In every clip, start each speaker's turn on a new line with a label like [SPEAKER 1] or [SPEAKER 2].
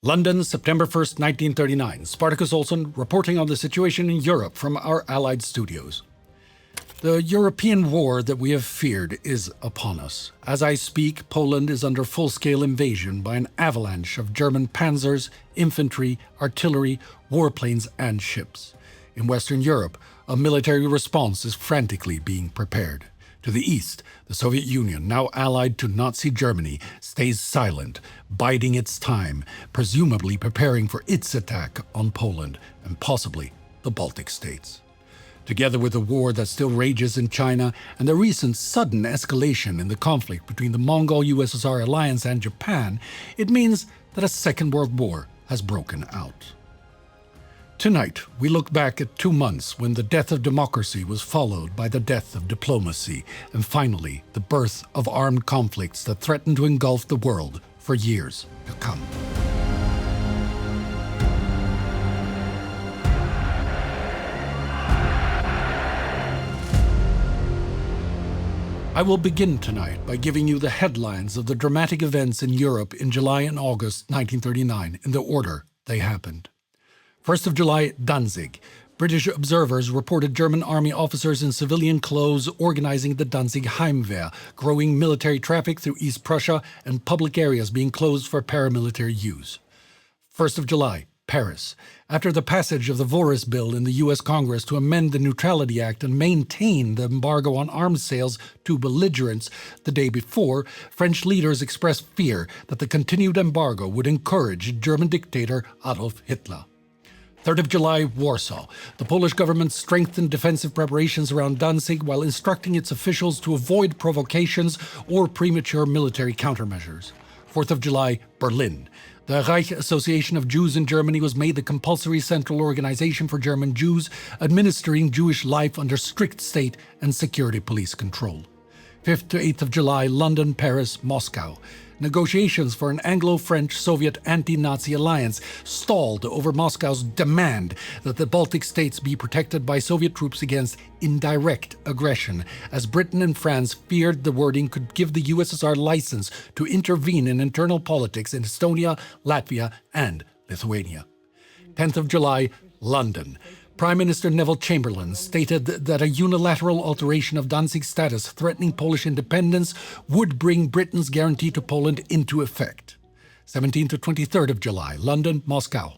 [SPEAKER 1] London, September 1st, 1939. Spartacus Olsson reporting on the situation in Europe from our Allied studios. The European war that we have feared is upon us. As I speak, Poland is under full-scale invasion by an avalanche of German panzers, infantry, artillery, warplanes, and ships. In Western Europe, a military response is frantically being prepared. To the east, the Soviet Union, now allied to Nazi Germany, stays silent, biding its time, presumably preparing for its attack on Poland and possibly the Baltic states. Together with the war that still rages in China and the recent sudden escalation in the conflict between the Mongol-USSR alliance and Japan, it means that a Second World War has broken out. Tonight, we look back at 2 months when the death of democracy was followed by the death of diplomacy, and finally, the birth of armed conflicts that threaten to engulf the world for years to come. I will begin tonight by giving you the headlines of the dramatic events in Europe in July and August 1939 in the order they happened. 1st of July, Danzig. British observers reported German army officers in civilian clothes organizing the Danzig Heimwehr, growing military traffic through East Prussia and public areas being closed for paramilitary use. 1st of July, Paris. After the passage of the Voris Bill in the U.S. Congress to amend the Neutrality Act and maintain the embargo on arms sales to belligerents the day before, French leaders expressed fear that the continued embargo would encourage German dictator Adolf Hitler. 3rd of July, Warsaw. The Polish government strengthened defensive preparations around Danzig while instructing its officials to avoid provocations or premature military countermeasures. 4th of July, Berlin. The Reich Association of Jews in Germany was made the compulsory central organization for German Jews, administering Jewish life under strict state and security police control. 5th to 8th of July, London, Paris, Moscow. Negotiations for an Anglo-French-Soviet anti-Nazi alliance stalled over Moscow's demand that the Baltic states be protected by Soviet troops against indirect aggression, as Britain and France feared the wording could give the USSR license to intervene in internal politics in Estonia, Latvia, and Lithuania. 10th of July, London. Prime Minister Neville Chamberlain stated that a unilateral alteration of Danzig's status threatening Polish independence would bring Britain's guarantee to Poland into effect. 17th to 23rd of July, London, Moscow.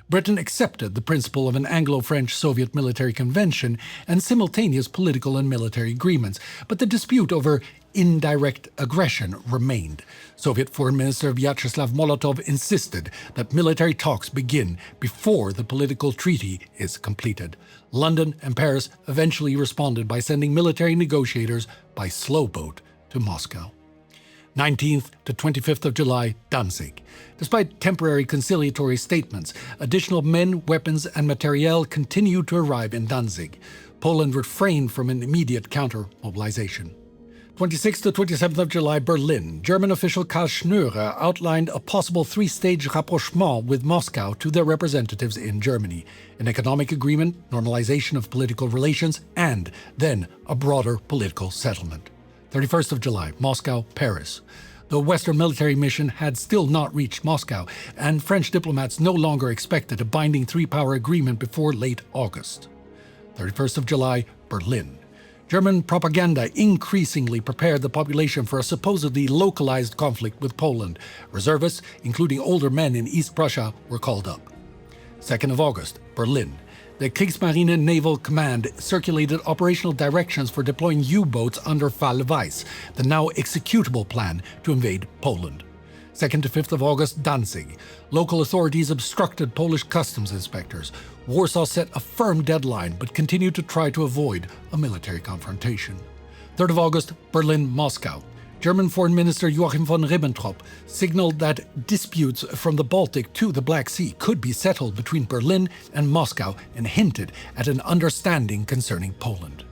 [SPEAKER 1] Britain accepted the principle of an Anglo-French-Soviet military convention and simultaneous political and military agreements, but the dispute over indirect aggression remained. Soviet Foreign Minister Vyacheslav Molotov insisted that military talks begin before the political treaty is completed. London and Paris eventually responded by sending military negotiators by slow boat to Moscow. 19th to 25th of July, Danzig. Despite temporary conciliatory statements, additional men, weapons, and materiel continued to arrive in Danzig. Poland refrained from an immediate counter-mobilization. 26th to 27th of July, Berlin. German official Karl Schnöre outlined a possible three-stage rapprochement with Moscow to their representatives in Germany. An economic agreement, normalization of political relations, and then a broader political settlement. 31st of July, Moscow, Paris. The Western military mission had still not reached Moscow, and French diplomats no longer expected a binding three-power agreement before late August. 31st of July, Berlin. German propaganda increasingly prepared the population for a supposedly localized conflict with Poland. Reservists, including older men in East Prussia, were called up. 2nd of August, Berlin. The Kriegsmarine Naval Command circulated operational directions for deploying U-boats under Fall Weiss, the now executable plan to invade Poland. 2nd to 5th of August, Danzig. Local authorities obstructed Polish customs inspectors. Warsaw set a firm deadline but continued to try to avoid a military confrontation. 3rd of August, Berlin, Moscow. German Foreign Minister Joachim von Ribbentrop signaled that disputes from the Baltic to the Black Sea could be settled between Berlin and Moscow and hinted at an understanding concerning Poland.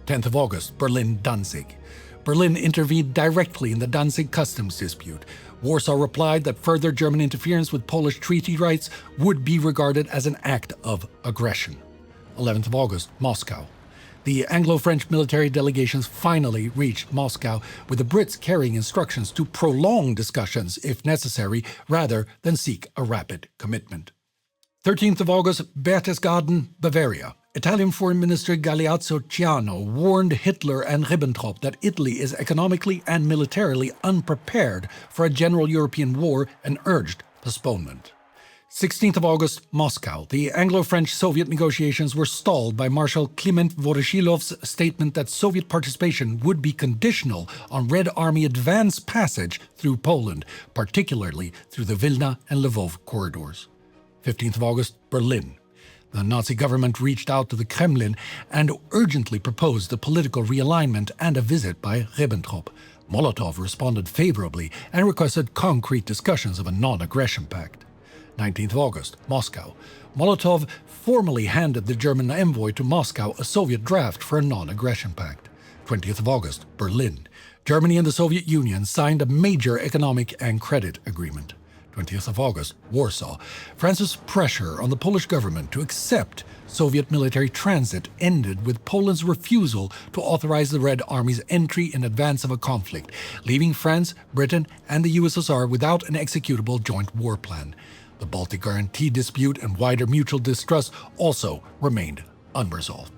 [SPEAKER 1] 10th of August, Berlin, Danzig. Berlin intervened directly in the Danzig customs dispute. Warsaw replied that further German interference with Polish treaty rights would be regarded as an act of aggression. 11th of August, Moscow. the Anglo-French military delegations finally reached Moscow, with the Brits carrying instructions to prolong discussions if necessary, rather than seek a rapid commitment. 13th of August, Berchtesgaden, Bavaria. Italian Foreign Minister Galeazzo Ciano warned Hitler and Ribbentrop that Italy is economically and militarily unprepared for a general European war and urged postponement. 16th of August, Moscow. The Anglo-French-Soviet negotiations were stalled by Marshal Kliment Voroshilov's statement that Soviet participation would be conditional on Red Army advance passage through Poland, particularly through the Vilna and Lvov corridors. 15th of August, Berlin. The Nazi government reached out to the Kremlin and urgently proposed a political realignment and a visit by Ribbentrop. Molotov responded favorably and requested concrete discussions of a non-aggression pact. 19th of August, Moscow. Molotov formally handed the German envoy to Moscow a Soviet draft for a non-aggression pact. 20th of August, Berlin. Germany and the Soviet Union signed a major economic and credit agreement. 20th of August, Warsaw. France's pressure on the Polish government to accept Soviet military transit ended with Poland's refusal to authorize the Red Army's entry in advance of a conflict, leaving France, Britain, and the USSR without an executable joint war plan. The Baltic guarantee dispute and wider mutual distrust also remained unresolved.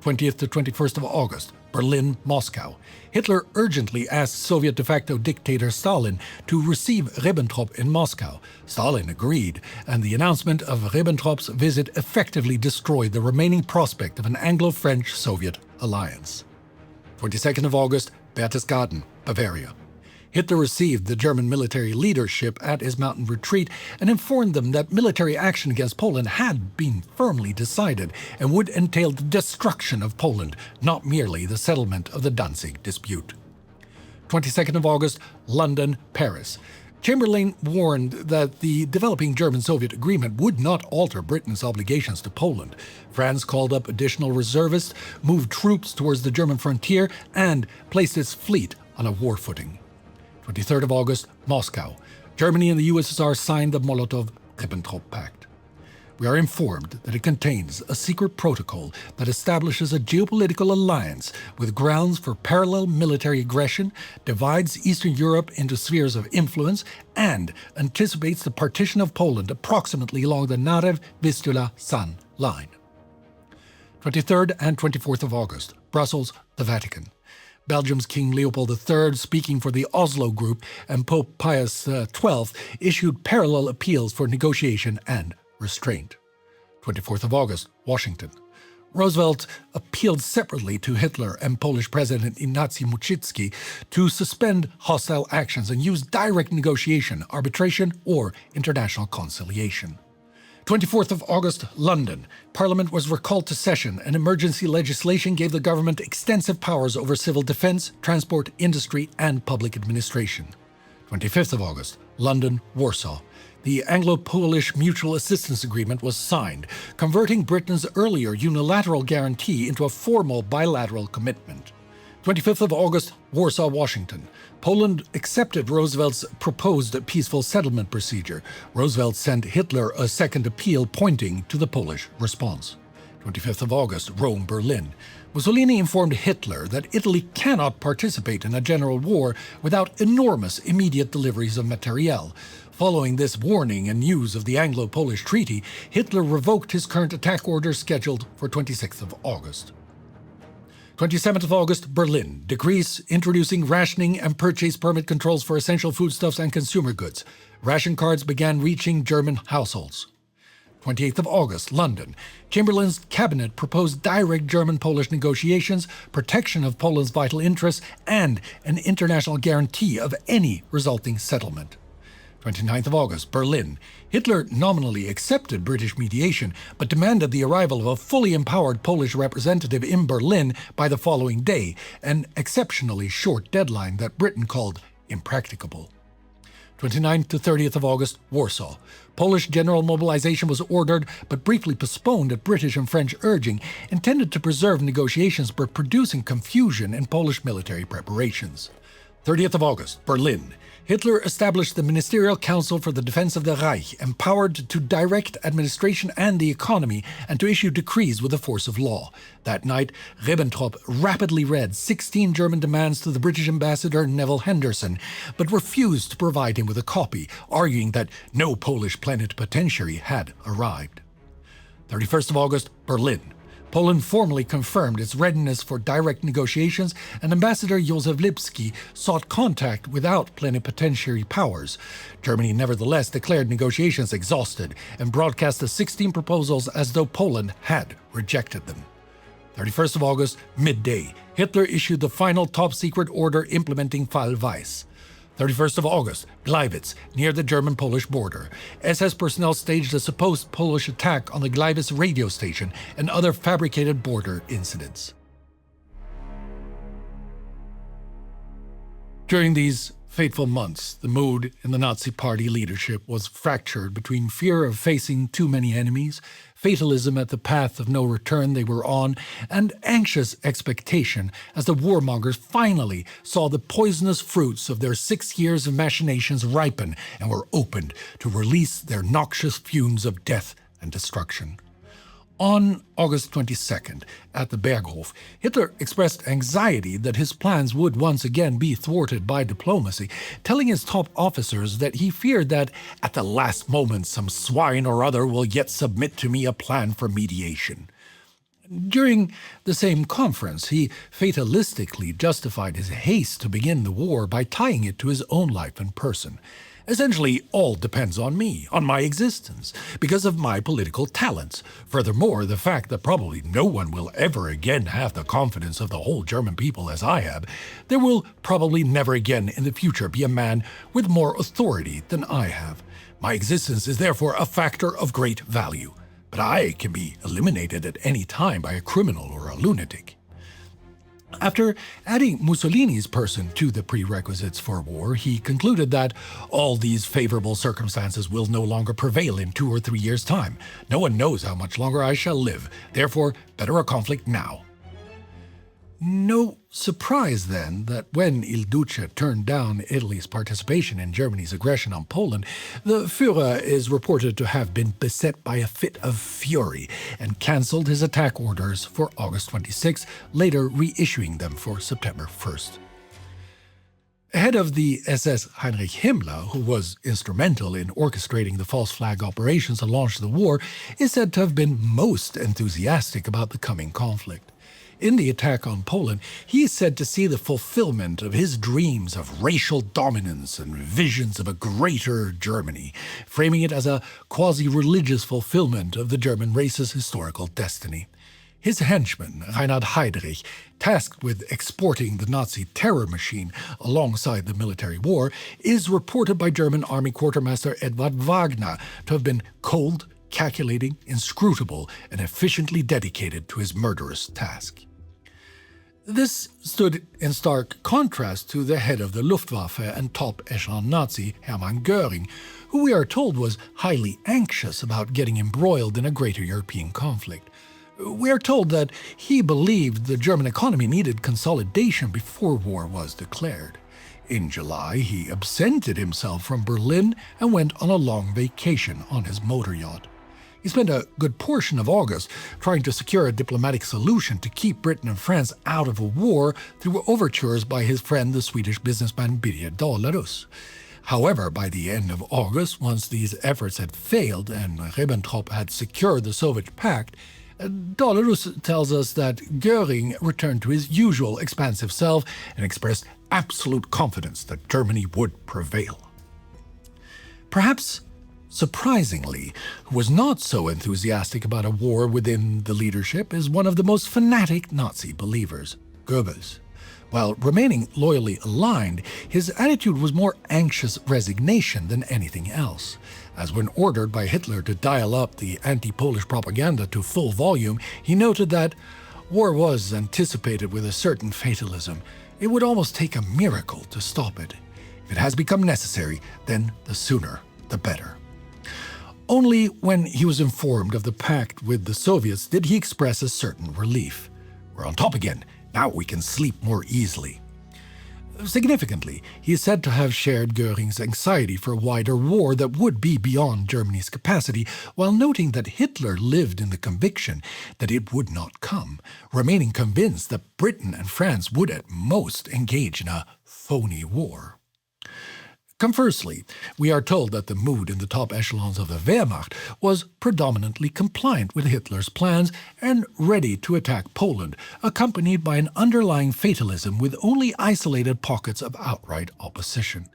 [SPEAKER 1] 20th to 21st of August, Berlin, Moscow. Hitler urgently asked Soviet de facto dictator Stalin to receive Ribbentrop in Moscow. Stalin agreed, and the announcement of Ribbentrop's visit effectively destroyed the remaining prospect of an Anglo-French-Soviet alliance. 22nd of August, Berchtesgaden, Bavaria. Hitler received the German military leadership at his mountain retreat and informed them that military action against Poland had been firmly decided and would entail the destruction of Poland, not merely the settlement of the Danzig dispute. 22nd of August, London, Paris. Chamberlain warned that the developing German-Soviet agreement would not alter Britain's obligations to Poland. France called up additional reservists, moved troops towards the German frontier, and placed its fleet on a war footing. 23rd of August, Moscow. Germany and the USSR signed the Molotov-Ribbentrop Pact. We are informed that it contains a secret protocol that establishes a geopolitical alliance with grounds for parallel military aggression, divides Eastern Europe into spheres of influence, and anticipates the partition of Poland approximately along the Narew-Vistula-San line. 23rd and 24th of August, Brussels, the Vatican. Belgium's King Leopold III, speaking for the Oslo Group, and Pope Pius XII issued parallel appeals for negotiation and restraint. 24th of August, Washington. Roosevelt appealed separately to Hitler and Polish President Ignacy Muczycki to suspend hostile actions and use direct negotiation, arbitration, or international conciliation. 24th of August, London. Parliament was recalled to session, and emergency legislation gave the government extensive powers over civil defense, transport, industry, and public administration. 25th of August, London, Warsaw. The Anglo-Polish Mutual Assistance Agreement was signed, converting Britain's earlier unilateral guarantee into a formal bilateral commitment. 25th of August, Warsaw, Washington. Poland accepted Roosevelt's proposed peaceful settlement procedure. Roosevelt sent Hitler a second appeal pointing to the Polish response. 25th of August, Rome, Berlin. Mussolini informed Hitler that Italy cannot participate in a general war without enormous immediate deliveries of materiel. Following this warning and news of the Anglo-Polish Treaty, Hitler revoked his current attack order scheduled for 26th of August. 27th of August, Berlin. Decrees introducing rationing and purchase permit controls for essential foodstuffs and consumer goods. Ration cards began reaching German households. 28th of August, London. Chamberlain's cabinet proposed direct German-Polish negotiations, protection of Poland's vital interests, and an international guarantee of any resulting settlement. 29th of August, Berlin. Hitler nominally accepted British mediation, but demanded the arrival of a fully empowered Polish representative in Berlin by the following day, an exceptionally short deadline that Britain called impracticable. 29th to 30th of August, Warsaw. Polish general mobilization was ordered, but briefly postponed at British and French urging, intended to preserve negotiations but producing confusion in Polish military preparations. 30th of August, Berlin. Hitler established the Ministerial Council for the Defense of the Reich, empowered to direct administration and the economy, and to issue decrees with the force of law. That night, Ribbentrop rapidly read 16 German demands to the British ambassador Neville Henderson, but refused to provide him with a copy, arguing that no Polish plenipotentiary had arrived. 31st of August, Berlin. Poland formally confirmed its readiness for direct negotiations, and Ambassador Józef Lipski sought contact without plenipotentiary powers. Germany nevertheless declared negotiations exhausted and broadcast the 16 proposals as though Poland had rejected them. 31st of August, midday, Hitler issued the final top-secret order implementing Fall Weiss. 31st of August, Gleiwitz, near the German-Polish border. SS personnel staged a supposed Polish attack on the Gleiwitz radio station and other fabricated border incidents. During these fateful months, the mood in the Nazi Party leadership was fractured between fear of facing too many enemies, fatalism at the path of no return they were on, and anxious expectation as the warmongers finally saw the poisonous fruits of their 6 years of machinations ripen and were opened to release their noxious fumes of death and destruction. On August 22nd, at the Berghof, Hitler expressed anxiety that his plans would once again be thwarted by diplomacy, telling his top officers that he feared that, at the last moment, some swine or other will yet submit to me a plan for mediation. During the same conference, he fatalistically justified his haste to begin the war by tying it to his own life and person. Essentially, all depends on me, on my existence, because of my political talents. Furthermore, the fact that probably no one will ever again have the confidence of the whole German people as I have, there will probably never again in the future be a man with more authority than I have. My existence is therefore a factor of great value, but I can be eliminated at any time by a criminal or a lunatic. After adding Mussolini's person to the prerequisites for war, he concluded that all these favorable circumstances will no longer prevail in 2 or 3 years' time. No one knows how much longer I shall live. Therefore, better a conflict now. No surprise, then, that when Il Duce turned down Italy's participation in Germany's aggression on Poland, the Führer is reported to have been beset by a fit of fury and cancelled his attack orders for August 26, later reissuing them for September 1st. Head of the SS Heinrich Himmler, who was instrumental in orchestrating the false flag operations that launched the war, is said to have been most enthusiastic about the coming conflict. In the attack on Poland, he is said to see the fulfillment of his dreams of racial dominance and visions of a greater Germany, framing it as a quasi-religious fulfillment of the German race's historical destiny. His henchman, Reinhard Heydrich, tasked with exporting the Nazi terror machine alongside the military war, is reported by German Army Quartermaster Edward Wagner to have been cold, calculating, inscrutable, and efficiently dedicated to his murderous task. This stood in stark contrast to the head of the Luftwaffe and top echelon Nazi, Hermann Göring, who we are told was highly anxious about getting embroiled in a greater European conflict. We are told that he believed the German economy needed consolidation before war was declared. In July, he absented himself from Berlin and went on a long vacation on his motor yacht. He spent a good portion of August trying to secure a diplomatic solution to keep Britain and France out of a war through overtures by his friend, the Swedish businessman Birger Dalarus. However, by the end of August, once these efforts had failed and Ribbentrop had secured the Soviet Pact, Dalarus tells us that Göring returned to his usual expansive self and expressed absolute confidence that Germany would prevail. Perhaps surprisingly, who was not so enthusiastic about a war within the leadership is one of the most fanatic Nazi believers, Goebbels. While remaining loyally aligned, his attitude was more anxious resignation than anything else. As when ordered by Hitler to dial up the anti-Polish propaganda to full volume, he noted that war was anticipated with a certain fatalism. It would almost take a miracle to stop it. If it has become necessary, then the sooner the better. Only when he was informed of the pact with the Soviets did he express a certain relief. We're on top again. Now we can sleep more easily. Significantly, he is said to have shared Göring's anxiety for a wider war that would be beyond Germany's capacity, while noting that Hitler lived in the conviction that it would not come, remaining convinced that Britain and France would at most engage in a phony war. Conversely, we are told that the mood in the top echelons of the Wehrmacht was predominantly compliant with Hitler's plans and ready to attack Poland, accompanied by an underlying fatalism with only isolated pockets of outright opposition.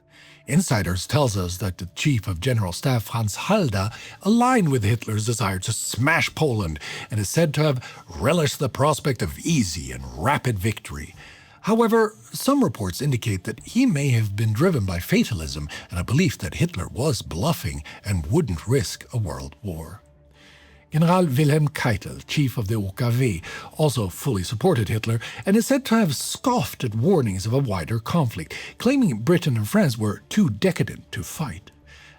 [SPEAKER 1] Insiders tells us that the Chief of General Staff Franz Halder aligned with Hitler's desire to smash Poland and is said to have relished the prospect of easy and rapid victory. However, some reports indicate that he may have been driven by fatalism and a belief that Hitler was bluffing and wouldn't risk a world war. General Wilhelm Keitel, chief of the OKW, also fully supported Hitler and is said to have scoffed at warnings of a wider conflict, claiming Britain and France were too decadent to fight.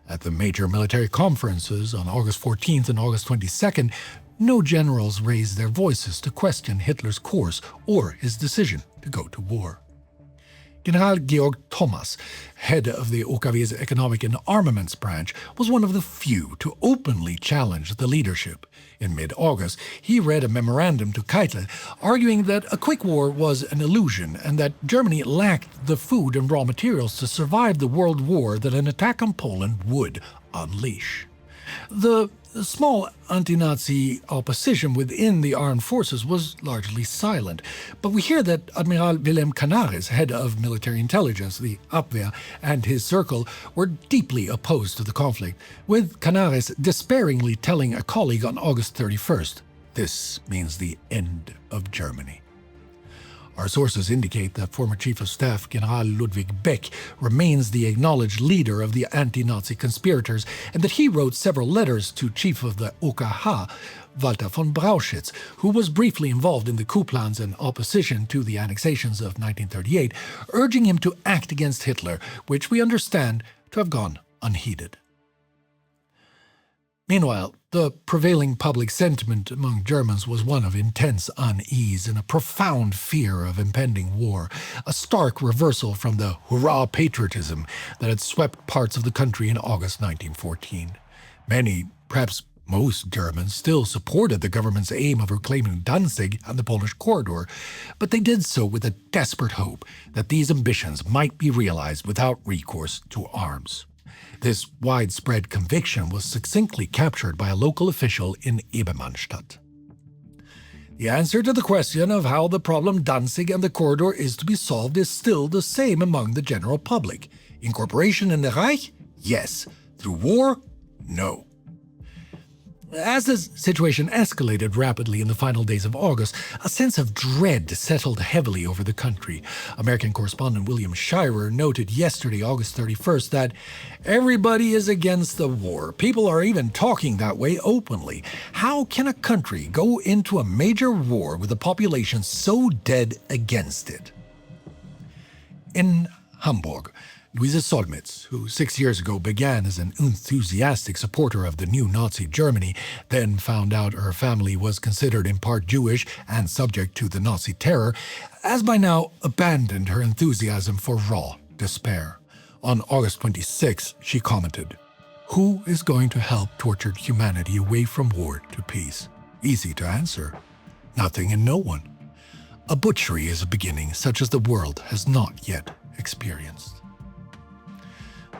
[SPEAKER 1] At the major military conferences on August 14th and August 22nd, no generals raised their voices to question Hitler's course or his decision to go to war. General Georg Thomas, head of the OKW's Economic and Armaments Branch, was one of the few to openly challenge the leadership. In mid-August, he read a memorandum to Keitel arguing that a quick war was an illusion and that Germany lacked the food and raw materials to survive the world war that an attack on Poland would unleash. The small anti-Nazi opposition within the armed forces was largely silent, but we hear that Admiral Wilhelm Canaris, head of military intelligence, the Abwehr, and his circle were deeply opposed to the conflict, with Canaris despairingly telling a colleague on August 31st, "This means the end of Germany." Our sources indicate that former Chief of Staff General Ludwig Beck remains the acknowledged leader of the anti-Nazi conspirators and that he wrote several letters to Chief of the OKH, Walter von Brauchitsch, who was briefly involved in the coup plans and opposition to the annexations of 1938, urging him to act against Hitler, which we understand to have gone unheeded. Meanwhile, the prevailing public sentiment among Germans was one of intense unease and a profound fear of impending war, a stark reversal from the hurrah patriotism that had swept parts of the country in August 1914. Many, perhaps most Germans, still supported the government's aim of reclaiming Danzig and the Polish corridor, but they did so with a desperate hope that these ambitions might be realized without recourse to arms. This widespread conviction was succinctly captured by a local official in Ebermannstadt. The answer to the question of how the problem Danzig and the corridor is to be solved is still the same among the general public. Incorporation in the Reich? Yes. Through war? No. As the situation escalated rapidly in the final days of August, a sense of dread settled heavily over the country. American correspondent William Shirer noted yesterday, August 31st, that everybody is against the war. People are even talking that way openly. How can a country go into a major war with a population so dead against it? In Hamburg, Luise Solmitz, who 6 years ago began as an enthusiastic supporter of the new Nazi Germany, then found out her family was considered in part Jewish and subject to the Nazi terror, has by now abandoned her enthusiasm for raw despair. On August 26, she commented, "Who is going to help tortured humanity away from war to peace? Easy to answer. Nothing and no one. A butchery is a beginning such as the world has not yet experienced."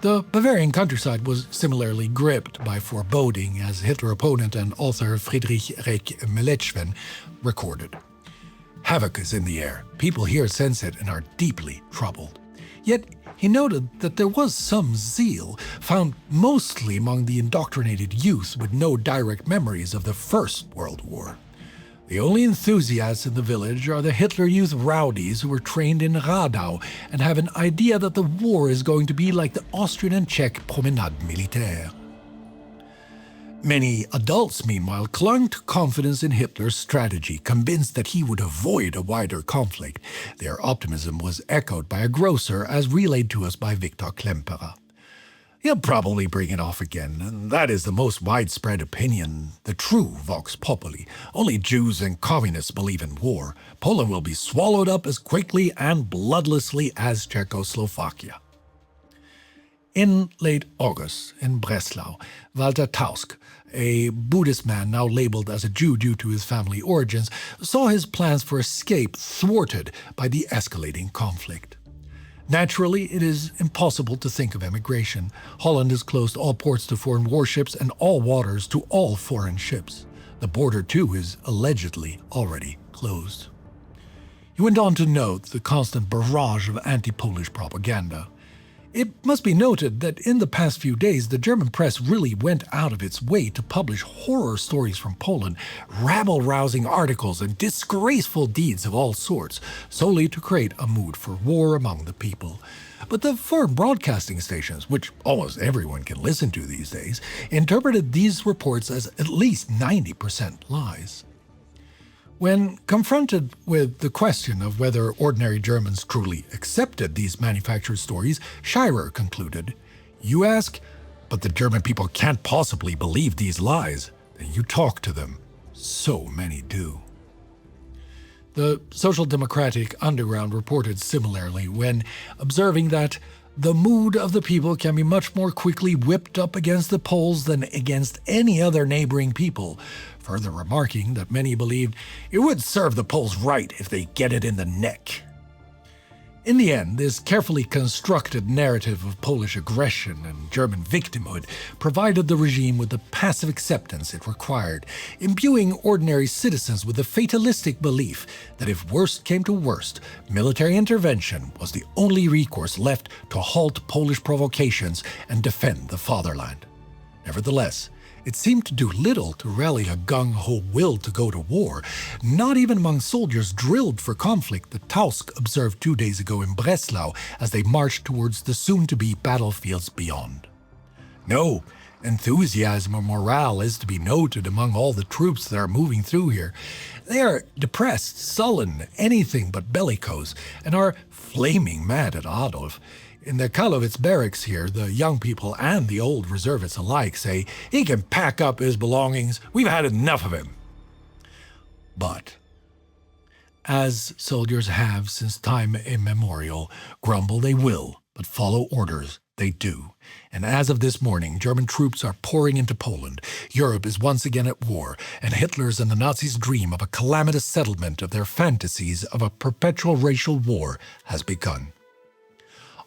[SPEAKER 1] The Bavarian countryside was similarly gripped by foreboding, as Hitler opponent and author Friedrich Reich Meletschwen recorded. "Havoc is in the air. People here sense it and are deeply troubled." Yet he noted that there was some zeal, found mostly among the indoctrinated youth with no direct memories of the First World War. The only enthusiasts in the village are the Hitler Youth rowdies who were trained in Radau and have an idea that the war is going to be like the Austrian and Czech Promenade Militaire. Many adults, meanwhile, clung to confidence in Hitler's strategy, convinced that he would avoid a wider conflict. Their optimism was echoed by a grocer, as relayed to us by Viktor Klemperer. He'll probably bring it off again, and that is the most widespread opinion, the true vox populi. Only Jews and communists believe in war. Poland will be swallowed up as quickly and bloodlessly as Czechoslovakia. In late August, in Breslau, Walter Tausk, a Buddhist man now labeled as a Jew due to his family origins, saw his plans for escape thwarted by the escalating conflict. Naturally, it is impossible to think of emigration. Holland has closed all ports to foreign warships and all waters to all foreign ships. The border, too, is allegedly already closed. He went on to note the constant barrage of anti-Polish propaganda. It must be noted that in the past few days, the German press really went out of its way to publish horror stories from Poland, rabble-rousing articles, and disgraceful deeds of all sorts, solely to create a mood for war among the people. But the foreign broadcasting stations, which almost everyone can listen to these days, interpreted these reports as at least 90% lies. When confronted with the question of whether ordinary Germans truly accepted these manufactured stories, Scheirer concluded, "You ask, but the German people can't possibly believe these lies. Then you talk to them. So many do." The Social Democratic underground reported similarly when observing that the mood of the people can be much more quickly whipped up against the Poles than against any other neighboring people, further remarking that many believed it would serve the Poles right if they get it in the neck. In the end, this carefully constructed narrative of Polish aggression and German victimhood provided the regime with the passive acceptance it required, imbuing ordinary citizens with the fatalistic belief that if worst came to worst, military intervention was the only recourse left to halt Polish provocations and defend the fatherland. Nevertheless, it seemed to do little to rally a gung-ho will to go to war, not even among soldiers drilled for conflict that Tausk observed 2 days ago in Breslau as they marched towards the soon-to-be battlefields beyond. No enthusiasm or morale is to be noted among all the troops that are moving through here. They are depressed, sullen, anything but bellicose, and are flaming mad at Adolf. In the Kalowitz barracks here, the young people and the old reservists alike say he can pack up his belongings. We've had enough of him. But, as soldiers have since time immemorial, grumble they will, but follow orders they do. And as of this morning, German troops are pouring into Poland. Europe is once again at war, and Hitler's and the Nazis' dream of a calamitous settlement of their fantasies of a perpetual racial war has begun.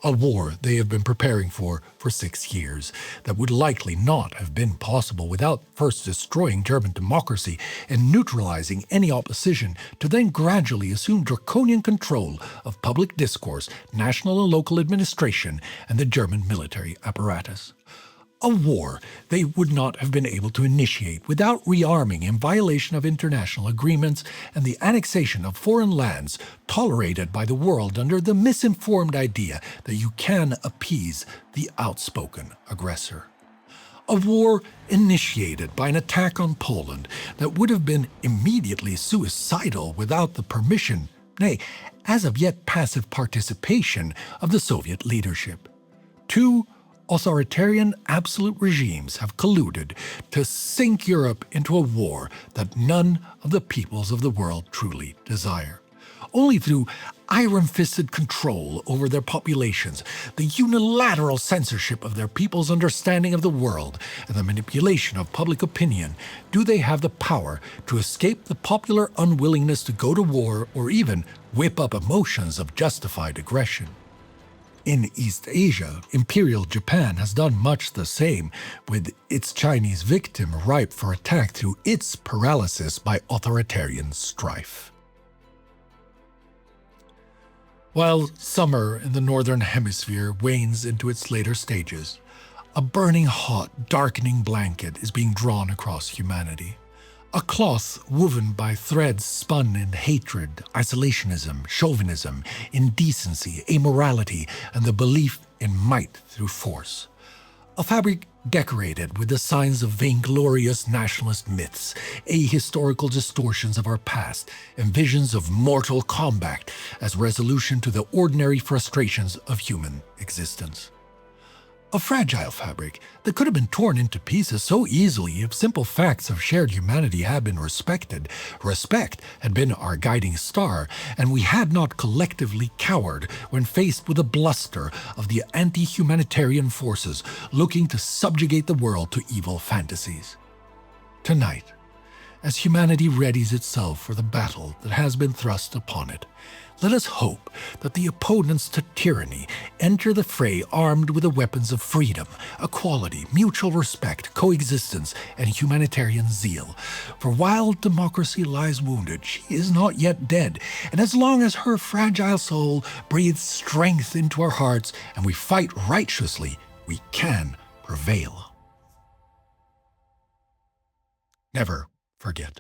[SPEAKER 1] A war they have been preparing for 6 years that would likely not have been possible without first destroying German democracy and neutralizing any opposition to then gradually assume draconian control of public discourse, national and local administration, and the German military apparatus. A war they would not have been able to initiate without rearming in violation of international agreements and the annexation of foreign lands tolerated by the world under the misinformed idea that you can appease the outspoken aggressor. A war initiated by an attack on Poland that would have been immediately suicidal without the permission, nay, as of yet passive participation of the Soviet leadership. Two authoritarian absolute regimes have colluded to sink Europe into a war that none of the peoples of the world truly desire. Only through iron-fisted control over their populations, the unilateral censorship of their people's understanding of the world, and the manipulation of public opinion do they have the power to escape the popular unwillingness to go to war or even whip up emotions of justified aggression. In East Asia, Imperial Japan has done much the same, with its Chinese victim ripe for attack through its paralysis by authoritarian strife. While summer in the Northern Hemisphere wanes into its later stages, a burning hot, darkening blanket is being drawn across humanity. A cloth woven by threads spun in hatred, isolationism, chauvinism, indecency, amorality, and the belief in might through force. A fabric decorated with the signs of vainglorious nationalist myths, ahistorical distortions of our past, and visions of mortal combat as resolution to the ordinary frustrations of human existence. A fragile fabric that could have been torn into pieces so easily if simple facts of shared humanity had been respected. Respect had been our guiding star, and we had not collectively cowered when faced with the bluster of the anti-humanitarian forces looking to subjugate the world to evil fantasies. Tonight, as humanity readies itself for the battle that has been thrust upon it, let us hope that the opponents to tyranny enter the fray armed with the weapons of freedom, equality, mutual respect, coexistence, and humanitarian zeal. For while democracy lies wounded, she is not yet dead, and as long as her fragile soul breathes strength into our hearts and we fight righteously, we can prevail. Never forget.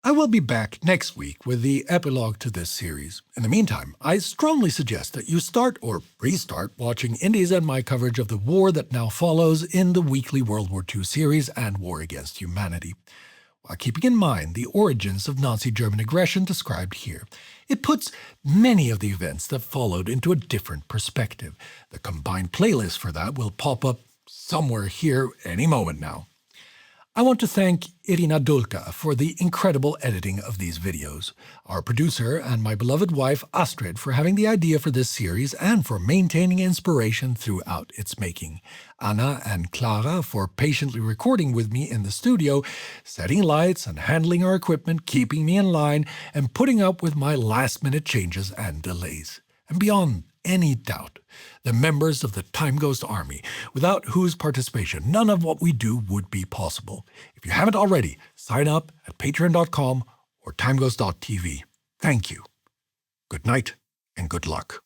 [SPEAKER 1] I will be back next week with the epilogue to this series. In the meantime, I strongly suggest that you start or restart watching Indy's and my coverage of the war that now follows in the weekly World War II series and War Against Humanity, while keeping in mind the origins of Nazi German aggression described here. It puts many of the events that followed into a different perspective. The combined playlist for that will pop up somewhere here any moment now. I want to thank Irina Dulka for the incredible editing of these videos, our producer and my beloved wife Astrid for having the idea for this series and for maintaining inspiration throughout its making, Anna and Clara for patiently recording with me in the studio, setting lights and handling our equipment, keeping me in line, and putting up with my last-minute changes and delays. And beyond any doubt, the members of the Time Ghost Army, without whose participation none of what we do would be possible. If you haven't already, sign up at patreon.com or timeghost.tv. Thank you. Good night and good luck.